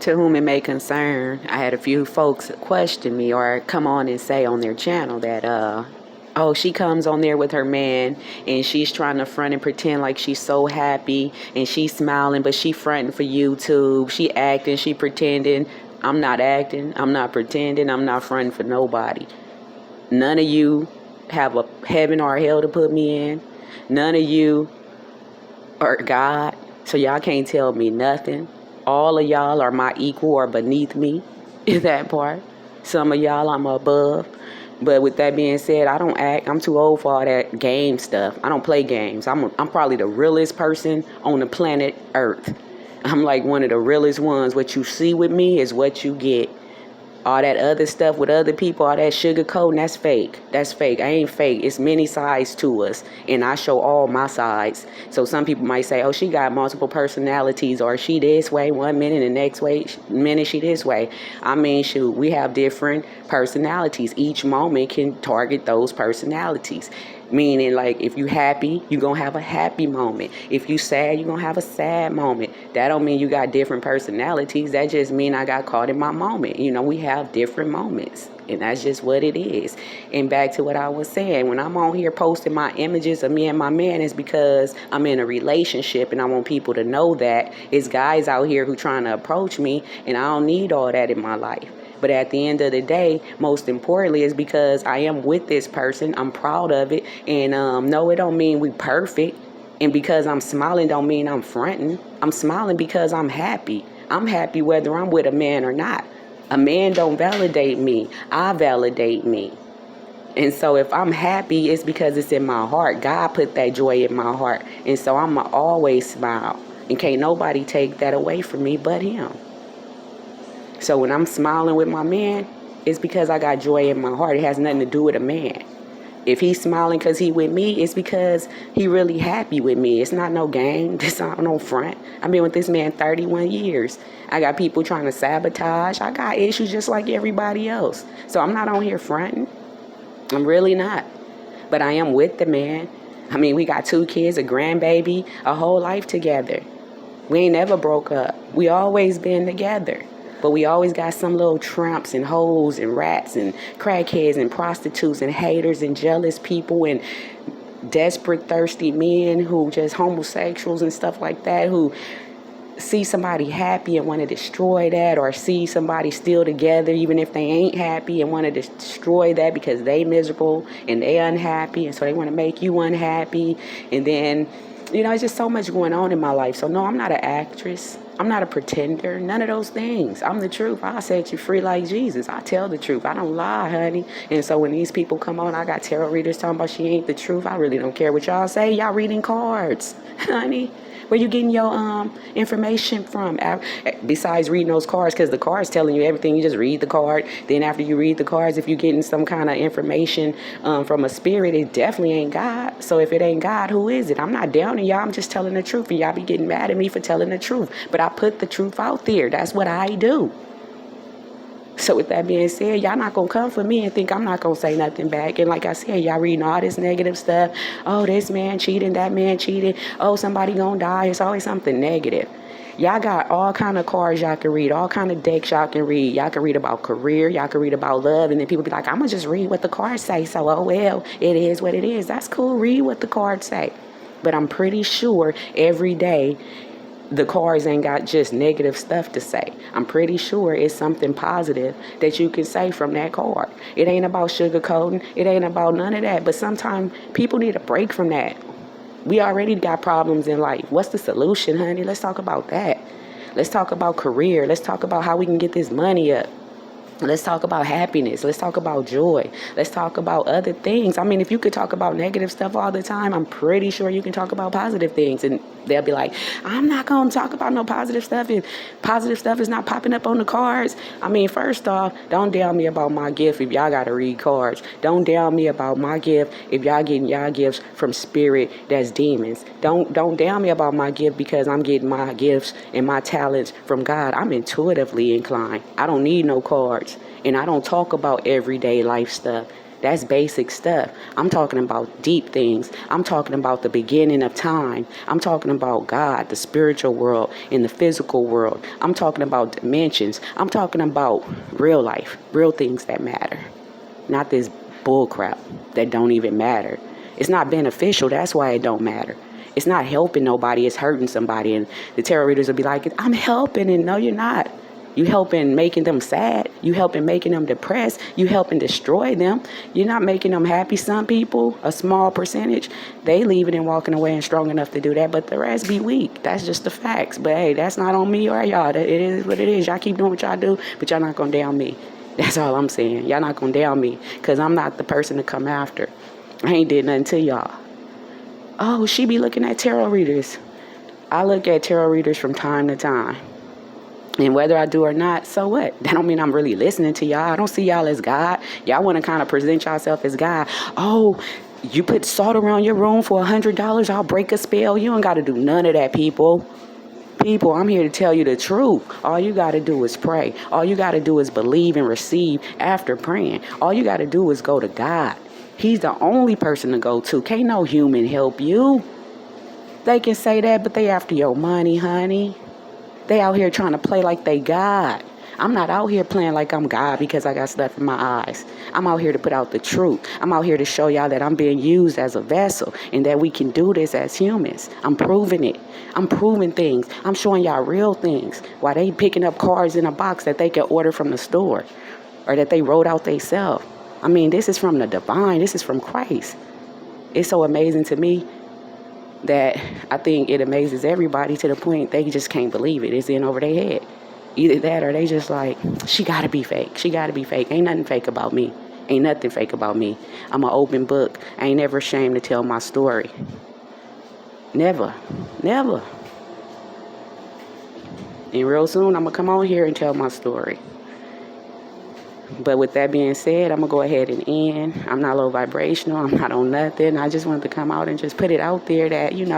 To whom it may concern, I had a few folks question me or come on and say on their channel that, oh, she comes on there with her man and she's trying to front and pretend like she's so happy and she's smiling, but she fronting for YouTube. She acting, she pretending. I'm not acting, I'm not pretending, I'm not fronting for nobody. None of you have a heaven or hell to put me in. None of you are God, so y'all can't tell me nothing. All of y'all are my equal or beneath me in that part. Some of y'all I'm above. But with that being said, I don't act. I'm too old for all that game stuff. I don't play games. I'm probably the realest person on the planet Earth. I'm like one of the realest ones. What you see with me is what you get. All that other stuff with other people, all that sugarcoating, that's fake. That's fake. I ain't fake. It's many sides to us, and I show all my sides. So some people might say, oh, she got multiple personalities, or she this way one minute, and the next minute she this way. I mean, shoot, we have different personalities. Each moment can target those personalities. Meaning, like, if you happy, you're going to have a happy moment. If you sad, you're going to have a sad moment. That don't mean you got different personalities. That just mean I got caught in my moment. You know, we have different moments. And that's just what it is. And back to what I was saying, when I'm on here posting my images of me and my man, is because I'm in a relationship and I want people to know that it's guys out here who trying to approach me, and I don't need all that in my life. But at the end of the day, most importantly, is because I am with this person. I'm proud of it. And no, it don't mean we perfect. And because I'm smiling don't mean I'm fronting. I'm smiling because I'm happy. I'm happy whether I'm with a man or not. A man don't validate me. I validate me. And so if I'm happy, it's because it's in my heart. God put that joy in my heart. And so I'm going to always smile. And can't nobody take that away from me but him. So when I'm smiling with my man, it's because I got joy in my heart. It has nothing to do with a man. If he's smiling because he with me, it's because he really happy with me. It's not no game. It's not no front. I've been with this man 31 years. I got people trying to sabotage. I got issues just like everybody else. So I'm not on here fronting. I'm really not. But I am with the man. I mean, we got 2 kids, a grandbaby, a whole life together. We ain't never broke up. We always been together. But we always got some little tramps and hoes and rats and crackheads and prostitutes and haters and jealous people and desperate, thirsty men who just homosexuals and stuff like that, who see somebody happy and want to destroy that, or see somebody still together even if they ain't happy and want to destroy that because they miserable and they unhappy, and so they want to make you unhappy. And then, you know, it's just so much going on in my life. So no, I'm not an actress. I'm not a pretender. None of those things. I'm the truth. I'll set you free like Jesus. I tell the truth. I don't lie, honey. And so when these people come on, I got tarot readers talking about she ain't the truth. I really don't care what y'all say. Y'all reading cards, honey. Where you getting your information from? Besides reading those cards, because the card's telling you everything. You just read the card. Then after you read the cards, if you're getting some kind of information from a spirit, it definitely ain't God. So if it ain't God, who is it? I'm not downing y'all. I'm just telling the truth. And y'all be getting mad at me for telling the truth. But I put the truth out there. That's what I do. So with that being said, y'all not going to come for me and think I'm not going to say nothing back. And like I said, y'all reading all this negative stuff. Oh, this man cheating, that man cheated. Oh, somebody going to die. It's always something negative. Y'all got all kind of cards y'all can read, all kind of decks y'all can read. Y'all can read about career, y'all can read about love, and then people be like, I'm going to just read what the cards say. So, oh, well, it is what it is. That's cool. Read what the cards say. But I'm pretty sure every day the cards ain't got just negative stuff to say. I'm pretty sure it's something positive that you can say from that card. It ain't about sugarcoating. It ain't about none of that. But sometimes people need a break from that. We already got problems in life. What's the solution, honey? Let's talk about that. Let's talk about career. Let's talk about how we can get this money up. Let's talk about happiness. Let's talk about joy. Let's talk about other things. I mean, if you could talk about negative stuff all the time, I'm pretty sure you can talk about positive things. And they'll be like, I'm not going to talk about no positive stuff if positive stuff is not popping up on the cards. I mean, first off, don't down me about my gift if y'all got to read cards. Don't down me about my gift if y'all getting y'all gifts from spirit that's demons. Don't down me about my gift because I'm getting my gifts and my talents from God. I'm intuitively inclined. I don't need no cards. And I don't talk about everyday life stuff. That's basic stuff. I'm talking about deep things. I'm talking about the beginning of time. I'm talking about God, the spiritual world, and the physical world. I'm talking about dimensions. I'm talking about real life, real things that matter. Not this bull crap that don't even matter. It's not beneficial. That's why it don't matter. It's not helping nobody. It's hurting somebody. And the tarot readers will be like, I'm helping. And no, you're not. You helping making them sad. You helping making them depressed. You helping destroy them. You're not making them happy. Some people, a small percentage, they leaving and walking away and strong enough to do that, but the rest be weak. That's just the facts. But hey, that's not on me or y'all. It is what it is. Y'all keep doing what y'all do, but y'all not gonna down me. That's all I'm saying. Y'all not gonna down me, because I'm not the person to come after. I ain't did nothing to y'all. Oh, she be looking at tarot readers. I look at tarot readers from time to time. And whether I do or not, so what? That don't mean I'm really listening to y'all. I don't see y'all as God. Y'all want to kind of present yourself as God. Oh, you put salt around your room for $100, I'll break a spell. You don't got to do none of that, people. People, I'm here to tell you the truth. All you got to do is pray. All you got to do is believe and receive after praying. All you got to do is go to God. He's the only person to go to. Can't no human help you. They can say that, but they after your money, honey. They out here trying to play like they God. I'm not out here playing like I'm God because I got stuff in my eyes. I'm out here to put out the truth. I'm out here to show y'all that I'm being used as a vessel and that we can do this as humans. I'm proving it. I'm proving things. I'm showing y'all real things while they picking up cards in a box that they can order from the store or that they wrote out themselves. I mean, this is from the divine. This is from Christ. It's so amazing to me that I think it amazes everybody to the point they just can't believe it. It's in over their head. Either that or they just like, she gotta be fake. She gotta be fake. Ain't nothing fake about me. Ain't nothing fake about me. I'm an open book. I ain't never ashamed to tell my story. Never. Never. And real soon I'm gonna come on here and tell my story. But with that being said, I'm going to go ahead and end. I'm not low vibrational. I'm not on nothing. I just wanted to come out and just put it out there that, ain't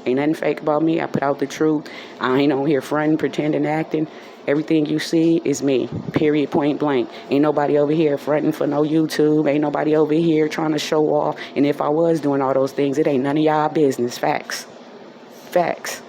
nothing fake about me. I put out the truth. I ain't on here fronting, pretending, acting. Everything you see is me, period, point blank. Ain't nobody over here fronting for no YouTube. Ain't nobody over here trying to show off. And if I was doing all those things, it ain't none of y'all business. Facts. Facts.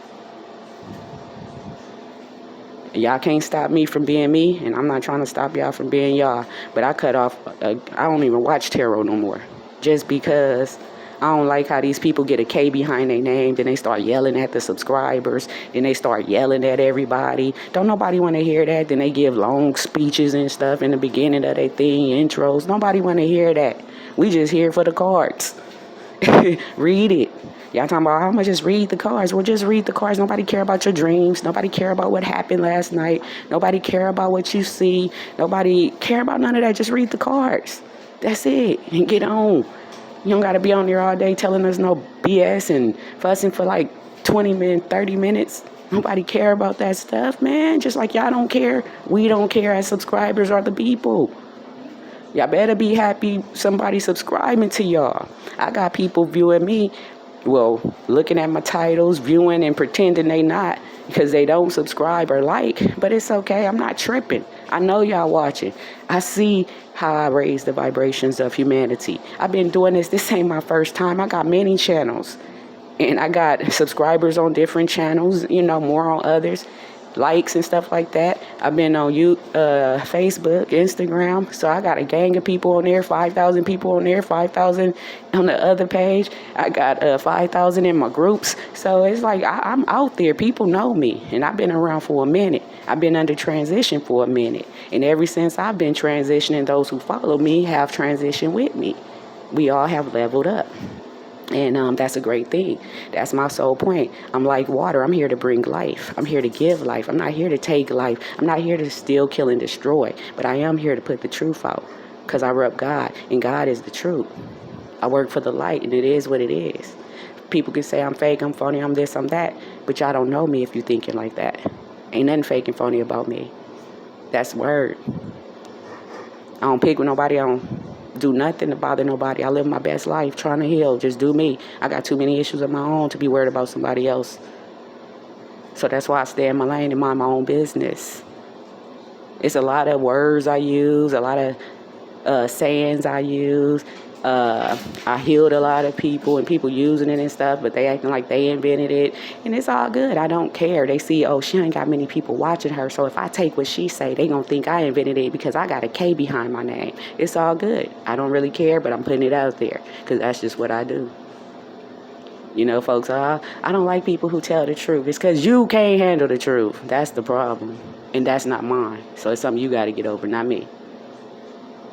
Y'all can't stop me from being me, and I'm not trying to stop y'all from being y'all. But I cut off, I don't even watch tarot no more. Just because I don't like how these people get a K behind their name, then they start yelling at the subscribers, then they start yelling at everybody. Don't nobody want to hear that. Then they give long speeches and stuff in the beginning of their thing, intros. Nobody want to hear that. We just here for the cards. Read it. Y'all talking about how much just read the cards. Well, just read the cards. Nobody care about your dreams. Nobody care about what happened last night. Nobody care about what you see. Nobody care about none of that. Just read the cards. That's it. And get on. You don't got to be on there all day telling us no BS and fussing for like 20 minutes, 30 minutes. Nobody care about that stuff, man. Just like y'all don't care. We don't care as subscribers or the people. Y'all better be happy somebody subscribing to y'all. I got people viewing me, looking at my titles, viewing and pretending they not because they don't subscribe or like. But it's okay. I'm not tripping. I know y'all watching. I see how I raise the vibrations of humanity. I've been doing this. This ain't my first time. I got many channels. And I got subscribers on different channels, more on others. Likes and stuff like that. I've been on Facebook, Instagram. So I got a gang of people on there, 5,000 people on there, 5,000 on the other page. I got 5,000 in my groups. So it's like I'm out there. People know me. And I've been around for a minute. I've been under transition for a minute. And ever since I've been transitioning, those who follow me have transitioned with me. We all have leveled up. And that's a great thing. That's my sole point. I'm like water. I'm here to bring life. I'm here to give life. I'm not here to take life. I'm not here to steal, kill, and destroy. But I am here to put the truth out because I rep God, and God is the truth. I work for the light, and it is what it is. People can say I'm fake, I'm phony, I'm this, I'm that. But y'all don't know me if you're thinking like that. Ain't nothing fake and phony about me. That's word. I don't pick with nobody. I don't do nothing to bother nobody. I live my best life trying to heal. Just do me. I got too many issues of my own to be worried about somebody else. So that's why I stay in my lane and mind my own business. It's a lot of words I use, a lot of sayings I use. I healed a lot of people and people using it and stuff, but they acting like they invented it, and it's all good. I don't care. They see, oh, she ain't got many people watching her, so if I take what she say, they gonna think I invented it because I got a K behind my name. It's all good. I don't really care, but I'm putting it out there because that's just what I do. You know, folks, I don't like people who tell the truth. It's because you can't handle the truth. That's the problem, and that's not mine. So it's something you got to get over, not me.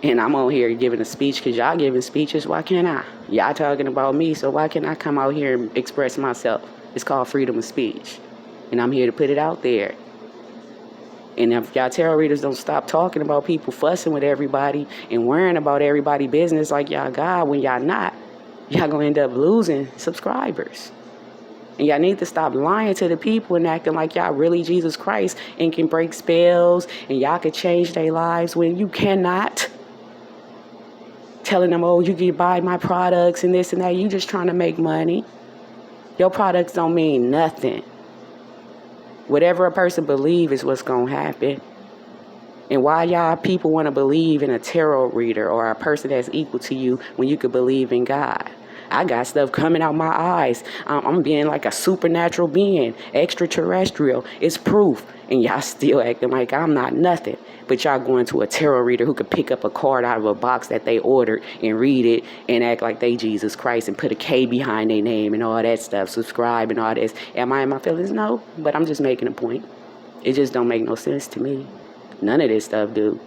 And I'm on here giving a speech because y'all giving speeches. Why can't I? Y'all talking about me, so why can't I come out here and express myself? It's called freedom of speech. And I'm here to put it out there. And if y'all tarot readers don't stop talking about people fussing with everybody and worrying about everybody's business like y'all God when y'all not, y'all going to end up losing subscribers. And y'all need to stop lying to the people and acting like y'all really Jesus Christ and can break spells and y'all can change their lives when you cannot. Telling them, oh, you can buy my products and this and that. You just trying to make money. Your products don't mean nothing. Whatever a person believes is what's going to happen. And why y'all people want to believe in a tarot reader or a person that's equal to you when you could believe in God? I got stuff coming out my eyes. I'm being like a supernatural being, extraterrestrial. It's proof. And y'all still acting like I'm not nothing. But y'all going to a tarot reader who could pick up a card out of a box that they ordered and read it and act like they Jesus Christ and put a K behind their name and all that stuff, subscribe and all this. Am I in my feelings? No, but I'm just making a point. It just don't make no sense to me. None of this stuff do.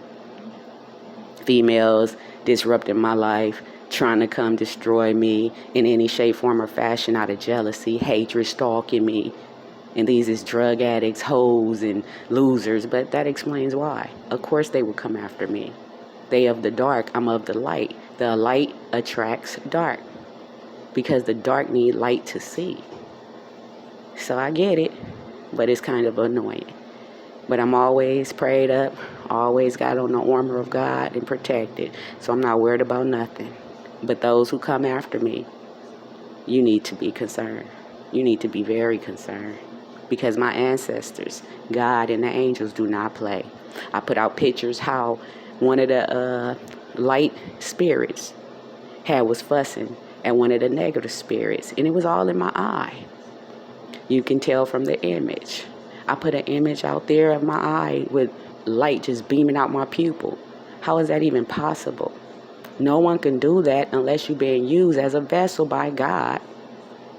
Females disrupting my life, trying to come destroy me in any shape, form, or fashion out of jealousy, hatred, stalking me. And these is drug addicts, hoes, and losers, but that explains why. Of course they will come after me. They of the dark, I'm of the light. The light attracts dark because the dark need light to see. So I get it, but it's kind of annoying. But I'm always prayed up, always got on the armor of God and protected, so I'm not worried about nothing. But those who come after me, you need to be concerned. You need to be very concerned. Because my ancestors, God and the angels do not play. I put out pictures how one of the light spirits was fussing at one of the negative spirits. And it was all in my eye. You can tell from the image. I put an image out there of my eye with light just beaming out my pupil. How is that even possible? No one can do that unless you're being used as a vessel by God.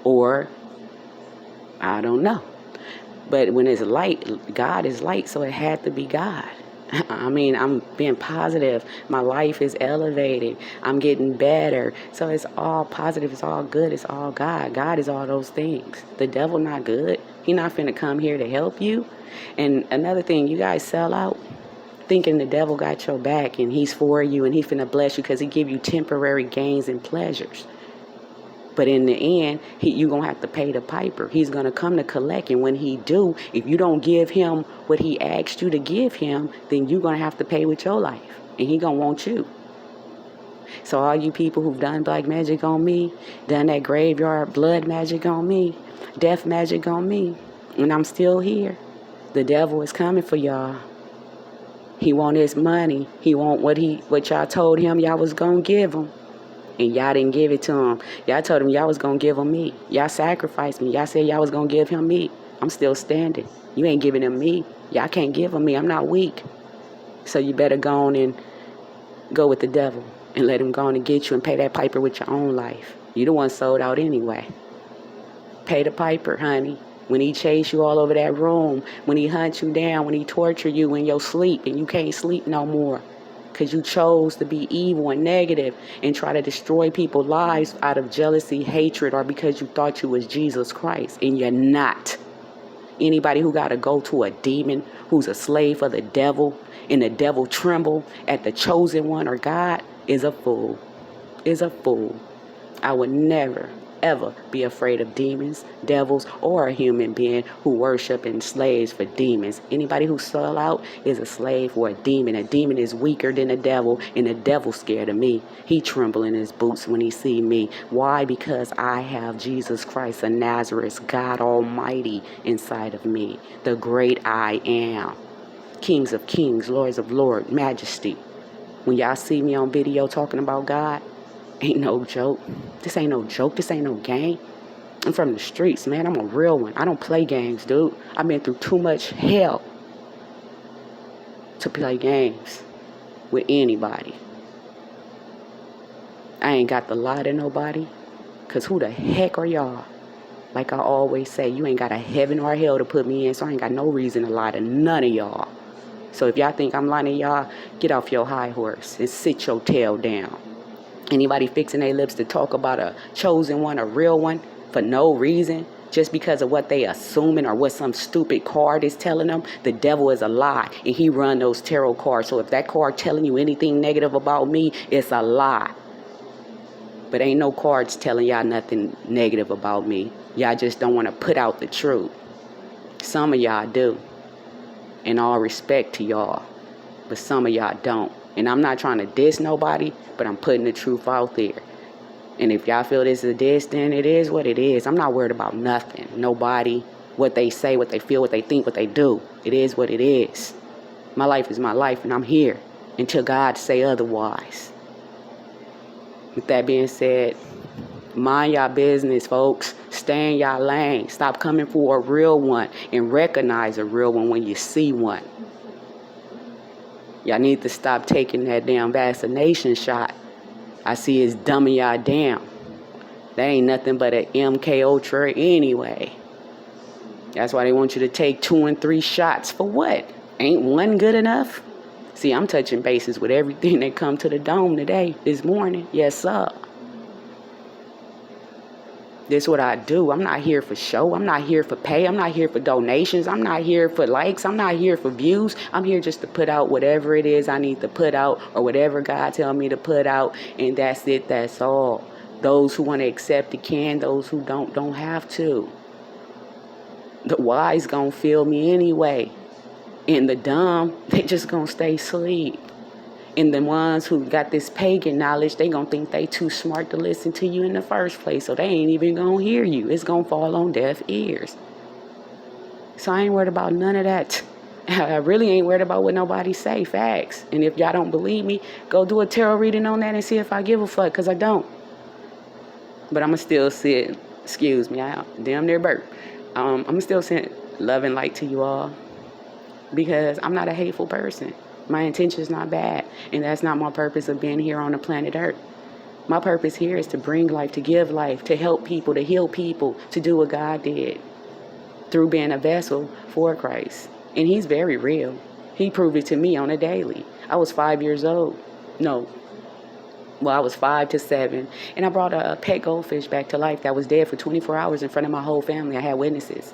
Or, I don't know. But when it's light, God is light, so it had to be God. I mean, I'm being positive. My life is elevating. I'm getting better. So it's all positive. It's all good. It's all God. God is all those things. The devil not good. He not finna come here to help you. And another thing, you guys sell out thinking the devil got your back and he's for you and he's finna bless you because he give you temporary gains and pleasures. But in the end, you're going to have to pay the piper. He's going to come to collect. And when he do, if you don't give him what he asked you to give him, then you're going to have to pay with your life. And he going to want you. So all you people who've done black magic on me, done that graveyard blood magic on me, death magic on me, and I'm still here, the devil is coming for y'all. He want his money. He want what y'all told him y'all was going to give him. And y'all didn't give it to him. Y'all told him y'all was going to give him me. Y'all sacrificed me. Y'all said y'all was going to give him me. I'm still standing. You ain't giving him me. Y'all can't give him me. I'm not weak. So you better go on and go with the devil and let him go on and get you and pay that piper with your own life. You the one sold out anyway. Pay the piper, honey. When he chase you all over that room, when he hunt you down, when he torture you in your sleep and you can't sleep no more. Because you chose to be evil and negative and try to destroy people's lives out of jealousy, hatred, or because you thought you was Jesus Christ, and you're not. Anybody who got to go to a demon who's a slave of the devil and the devil tremble at the chosen one or God is a fool. Is a fool. I would never, ever be afraid of demons, devils, or a human being who worship and slaves for demons. Anybody who sell out is a slave or a demon. A demon is weaker than a devil, and the devil's scared of me. He tremble in his boots when he see me. Why? Because I have Jesus Christ of Nazareth, God Almighty, inside of me. The great I am. Kings of kings, lords of lords, majesty. When y'all see me on video talking about God, ain't no joke. This ain't no joke. This ain't no game. I'm from the streets, man. I'm a real one. I don't play games, dude. I've been through too much hell to play games with anybody. I ain't got to lie to nobody, because who the heck are y'all? Like I always say, you ain't got a heaven or a hell to put me in, so I ain't got no reason to lie to none of y'all. So if y'all think I'm lying to y'all, get off your high horse and sit your tail down. Anybody fixing their lips to talk about a chosen one, a real one, for no reason, just because of what they assuming or what some stupid card is telling them, the devil is a lie, and he run those tarot cards. So if that card telling you anything negative about me, it's a lie. But ain't no cards telling y'all nothing negative about me. Y'all just don't want to put out the truth. Some of y'all do. And all respect to y'all. But some of y'all don't. And I'm not trying to diss nobody, but I'm putting the truth out there. And if y'all feel this is a diss, then it is what it is. I'm not worried about nothing. Nobody, what they say, what they feel, what they think, what they do. It is what it is. My life is my life, and I'm here until God say otherwise. With that being said, mind y'all business, folks. Stay in y'all lane. Stop coming for a real one and recognize a real one when you see one. Y'all need to stop taking that damn vaccination shot. I see it's dumbing y'all down. That ain't nothing but an MK Ultra anyway. That's why they want you to take 2 and 3 shots. For what? Ain't one good enough? See, I'm touching bases with everything that come to the dome today, this morning. Yes, sir. This is what I do. I'm not here for show. I'm not here for pay. I'm not here for donations. I'm not here for likes. I'm not here for views. I'm here just to put out whatever it is I need to put out, or whatever God tell me to put out, and that's it. That's all. Those who want to accept it can. Those who don't have to. The wise gonna feel me anyway. And the dumb, they just gonna stay asleep. And the ones who got this pagan knowledge, they gonna think they too smart to listen to you in the first place. So they ain't even gonna hear you. It's gonna fall on deaf ears. So I ain't worried about none of that. I really ain't worried about what nobody say. Facts. And if y'all don't believe me, go do a tarot reading on that and see if I give a fuck, because I don't. But I'ma still sit, excuse me, I damn near burp. I'ma still send love and light to you all, because I'm not a hateful person. My intention is not bad, and that's not my purpose of being here on the planet Earth. My purpose here is to bring life, to give life, to help people, to heal people, to do what God did through being a vessel for Christ. And he's very real. He proved it to me on a daily. I was 5 years old. I was 5 to 7, and I brought a pet goldfish back to life that was dead for 24 hours in front of my whole family. I had witnesses.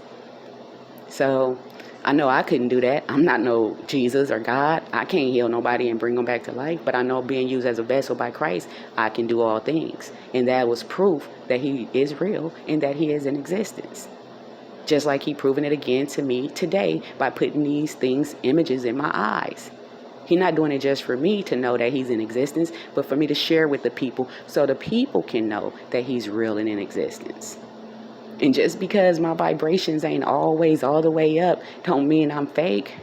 So I know I couldn't do that. I'm not no Jesus or God. I can't heal nobody and bring them back to life. But I know being used as a vessel by Christ, I can do all things. And that was proof that he is real and that he is in existence. Just like he proven it again to me today by putting these things, images in my eyes. He's not doing it just for me to know that he's in existence, but for me to share with the people so the people can know that he's real and in existence. And just because my vibrations ain't always all the way up, don't mean I'm fake.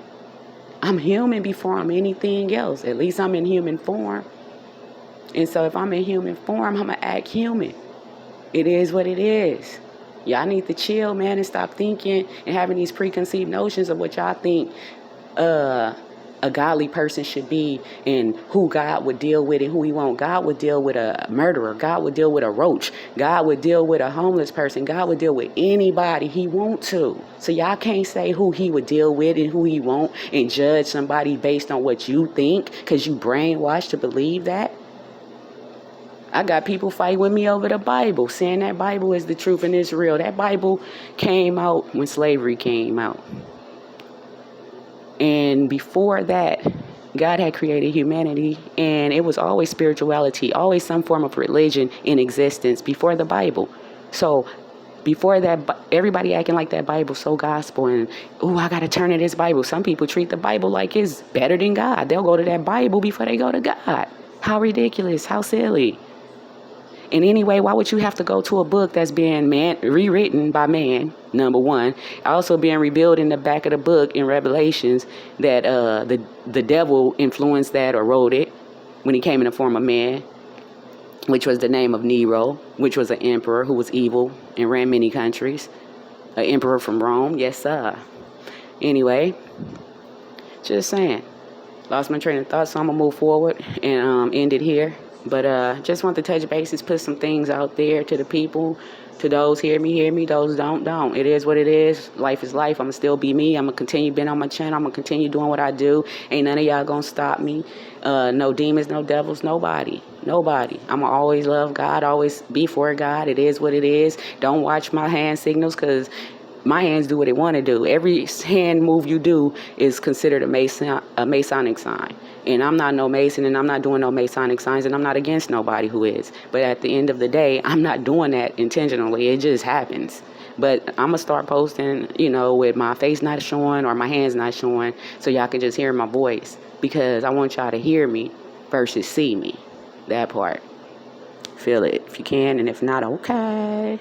I'm human before I'm anything else. At least I'm in human form. And so if I'm in human form, I'm going to act human. It is what it is. Y'all need to chill, man, and stop thinking and having these preconceived notions of what y'all think a godly person should be, and who God would deal with and who he won't. God would deal with a murderer. God would deal with a roach. God would deal with a homeless person. God would deal with anybody he want to. So y'all can't say who he would deal with and who he won't and judge somebody based on what you think, because you brainwashed to believe that. I got people fight with me over the Bible, saying that Bible is the truth and it's real. That Bible came out when slavery came out. And before that, God had created humanity, and it was always spirituality, always some form of religion in existence before the Bible. So before that, everybody acting like that Bible so gospel, and I got to turn to this Bible. Some people treat the Bible like it's better than God. They'll go to that Bible before they go to God. How ridiculous, how silly. And anyway, why would you have to go to a book that's being rewritten by man, number one, also being revealed in the back of the book in Revelations that the devil influenced that or wrote it. when he came in the form of man, which was the name of Nero, which was an emperor who was evil and ran many countries. An emperor from Rome, yes sir. Anyway, just saying. Lost my train of thought, so I'm gonna move forward and end it here. But just want to touch bases, put some things out there to the people. To those hear me. Those don't. It is what it is. Life is life. I'm gonna still be me. I'm gonna continue being on my channel. I'm gonna continue doing what I do. Ain't none of y'all gonna stop me. No demons, no devils, nobody. I'm gonna always love God, always be for God. It is what it is. Don't watch my hand signals, because my hands do what they want to do. Every hand move you do is considered a Masonic sign. And I'm not no Mason, and I'm not doing no Masonic signs, and I'm not against nobody who is. But at the end of the day, I'm not doing that intentionally. It just happens. But I'm going to start posting, with my face not showing or my hands not showing, so y'all can just hear my voice. Because I want y'all to hear me versus see me. That part. Feel it if you can, and if not, okay.